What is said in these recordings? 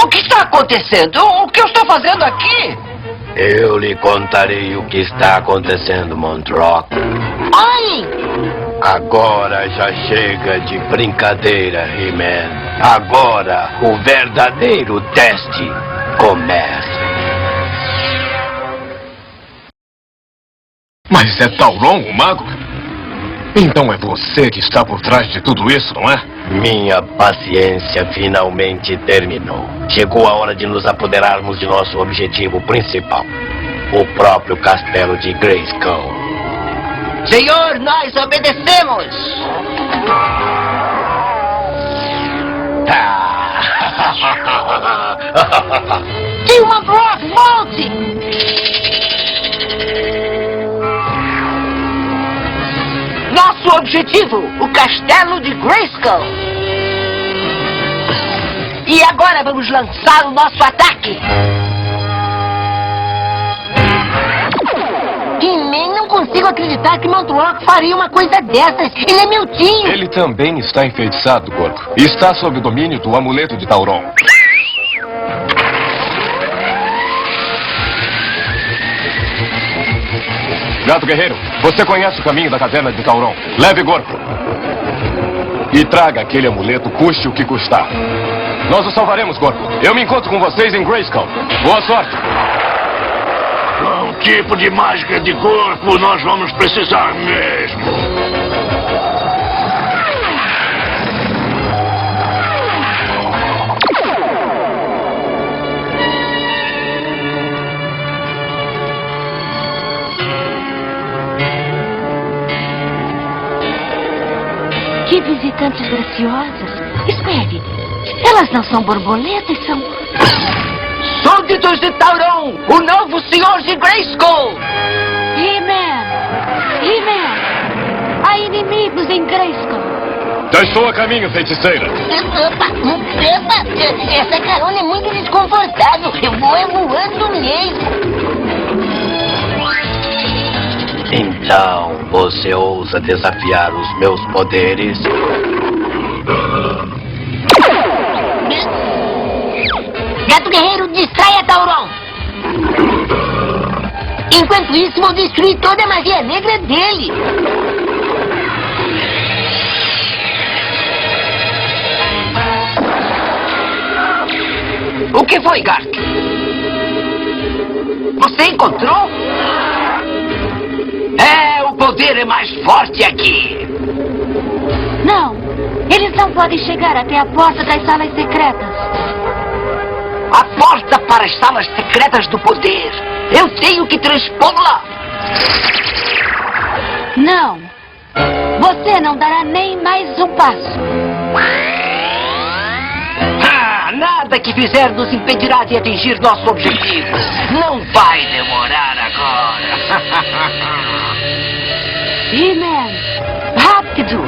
O que está acontecendo? O que eu estou fazendo aqui? Eu lhe contarei o que está acontecendo, Montrock. Olhem! Agora já chega de brincadeira, He-Man. Agora o verdadeiro teste começa. Mas é Tauron, o mago? Então é você que está por trás de tudo isso, não é? Minha paciência finalmente terminou. Chegou a hora de nos apoderarmos de nosso objetivo principal. O próprio castelo de Grayskull. Senhor, nós obedecemos! Dilma Brock, volte! Nosso objetivo, o castelo de Grayskull. E agora vamos lançar o nosso ataque. He-Man, não consigo acreditar que Montrock faria uma coisa dessas. Ele é meu tio. Ele também está enfeitiçado, Corpo. E está sob o domínio do amuleto de Tauron. Gato Guerreiro, você conhece o caminho da caverna de Tauron. Leve Corpo. E traga aquele amuleto, custe o que custar. Nós o salvaremos, Corpo. Eu me encontro com vocês em Grayskull. Boa sorte. Um tipo de mágica de corpo nós vamos precisar mesmo. Que visitantes graciosas. Espere, elas não são borboletas, são... Súditos de Tauron, o novo senhor de Grayskull! He-Man! He-Man! Há inimigos em Grayskull! Já estou a caminho, feiticeira. Essa carona é muito desconfortável. Eu vou voando mesmo. Então, você ousa desafiar os meus poderes? Gato Guerreiro, distraia Tauron! Enquanto isso, vou destruir toda a magia negra dele! O que foi, Gark? Você encontrou? O poder é mais forte aqui. Não, eles não podem chegar até a porta das salas secretas. A porta para as salas secretas do poder. Eu tenho que transpô-la. Não, você não dará nem mais um passo. Nada que fizer nos impedirá de atingir nosso objetivo. Não vai demorar agora. He-Man, rápido!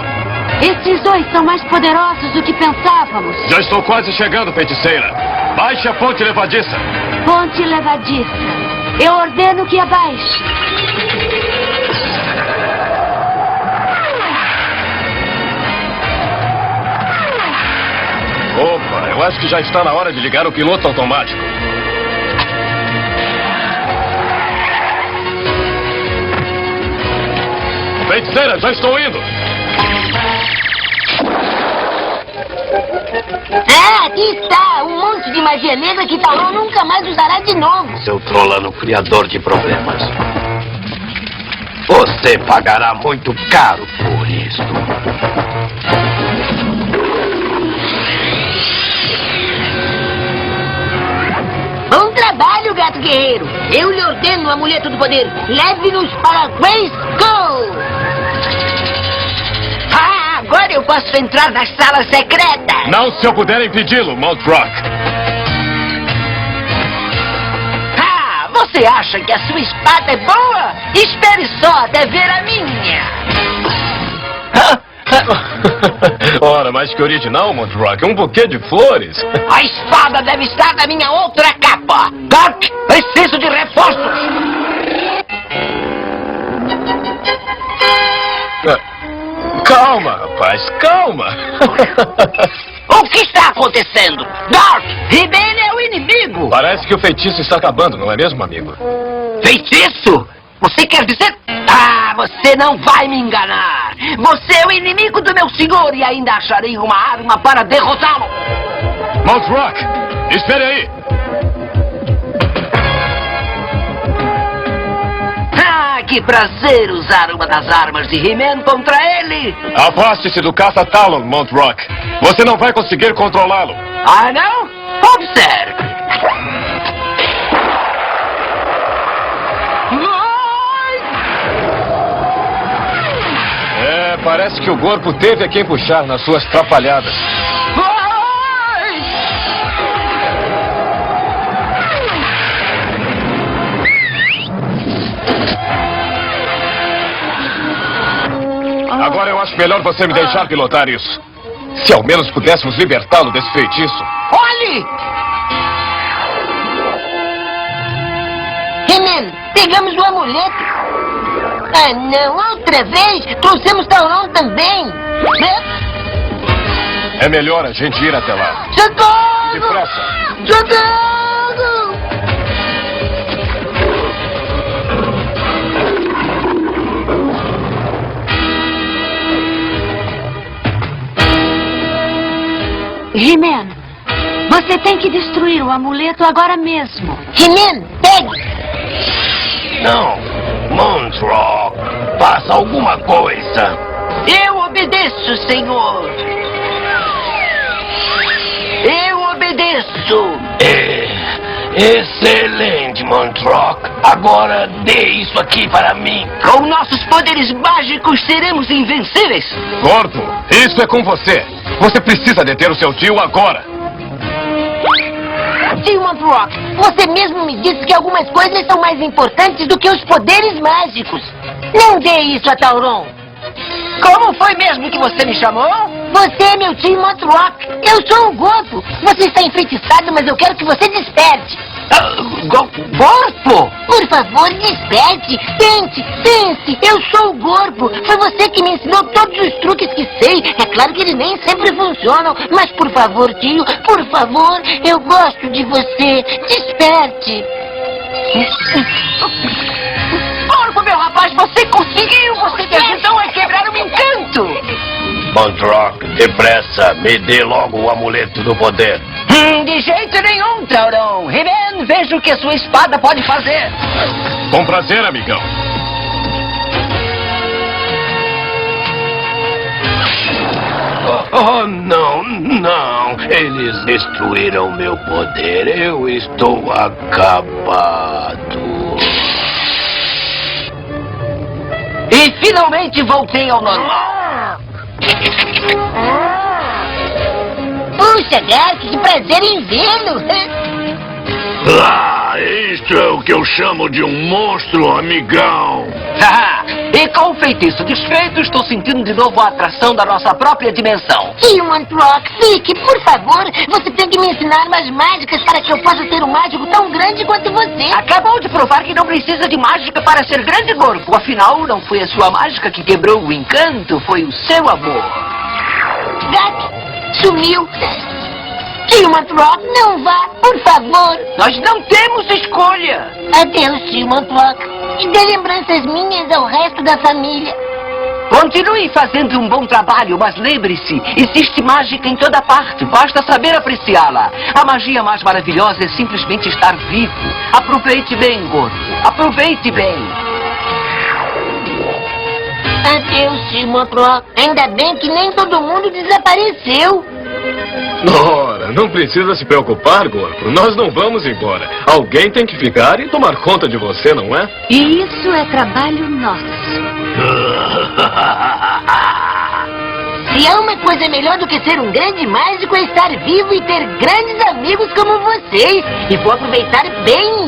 Esses dois são mais poderosos do que pensávamos. Já estou quase chegando, feiticeira. Baixe a ponte levadiça. Ponte levadiça. Eu ordeno que abaixe. Opa, eu acho que já está na hora de ligar o piloto automático. Feiticeira, já estou indo. Aqui está! Um monte de magia negra que Tauron nunca mais usará de novo. Seu trolano criador de problemas. Você pagará muito caro por isso. Bom trabalho, Gato Guerreiro! Eu lhe ordeno o amuleto do poder. Leve-nos para Grayskull! Agora eu posso entrar nas salas secretas. Não se eu puder impedi-lo, Montrock. Você acha que a sua espada é boa? Espere só até ver a minha. Ora, mas que original, Montrock. Um buquê de flores. A espada deve estar na minha outra capa. Gark, preciso de reforços. Calma, rapaz, calma. O que está acontecendo? Dark, He-Man é o inimigo! Parece que o feitiço está acabando, não é mesmo, amigo? Feitiço? Você quer dizer... Ah, você não vai me enganar! Você é o inimigo do meu senhor e ainda acharei uma arma para derrotá-lo! Mount Rock, espere aí! Ah, que prazer usar uma das armas de He-Man contra ele! Afaste-se do caça-Talon, Mount Rock. Você não vai conseguir controlá-lo. Ah, não? Observe! Parece que o corpo teve a quem puxar nas suas trapalhadas. Agora eu acho melhor você me deixar pilotar isso. Se ao menos pudéssemos libertá-lo desse feitiço. Olhe! He-Man, pegamos o amuleto. Ah, não, outra vez! Trouxemos Tauron também! É melhor a gente ir até lá. Socorro! Depressa! Socorro! He-Man, você tem que destruir o amuleto agora mesmo. He-Man, pegue! Não, Montrock, faça alguma coisa. Eu obedeço, senhor! Eu obedeço! Excelente, Montrock. Agora dê isso aqui para mim. Com nossos poderes mágicos seremos invencíveis! Gordo, isso é com você. Você precisa deter o seu tio agora. Tio Montrock, você mesmo me disse que algumas coisas são mais importantes do que os poderes mágicos. Não dê isso a Tauron. Como foi mesmo que você me chamou? Você é meu tio Montrock. Eu sou o Gorpo. Você está enfeitiçado, mas eu quero que você desperte. Corpo? Por favor, desperte. Tente, pense. Eu sou o Gorpo. Foi você que me ensinou todos os truques que sei. É claro que eles nem sempre funcionam. Mas por favor, tio, por favor, eu gosto de você. Desperte. Corpo, meu rapaz, você conseguiu! Você me ajudou a quebrar o encanto! Montrock, depressa, me dê logo o amuleto do poder. De jeito nenhum, Tauron. He-Man, veja o que a sua espada pode fazer. Com prazer, amigão. Oh, não, não. Eles destruíram meu poder. Eu estou acabado. E finalmente voltei ao normal. Puxa, Gark, que prazer em vê-lo. Ah, isto é o que eu chamo de um monstro amigão. E com o feitiço desfeito, estou sentindo de novo a atração da nossa própria dimensão. Tio Montrock, fique, por favor. Você tem que me ensinar umas mágicas para que eu possa ser um mágico tão grande quanto você. Acabou de provar que não precisa de mágica para ser grande, Corpo. Afinal, não foi a sua mágica que quebrou o encanto, foi o seu amor. Gark, sumiu. Tio Montrock, não vá, por favor. Nós não temos escolha. Adeus, tio Montrock. E dê lembranças minhas ao resto da família. Continue fazendo um bom trabalho, mas lembre-se, existe mágica em toda parte, basta saber apreciá-la. A magia mais maravilhosa é simplesmente estar vivo. Aproveite bem, Gordo. Aproveite bem. Adeus, tio Montrock. Ainda bem que nem todo mundo desapareceu. Ora, não precisa se preocupar, Gorpo. Nós não vamos embora. Alguém tem que ficar e tomar conta de você, não é? E isso é trabalho nosso. Se há uma coisa melhor do que ser um grande mágico é estar vivo e ter grandes amigos como vocês. E vou aproveitar bem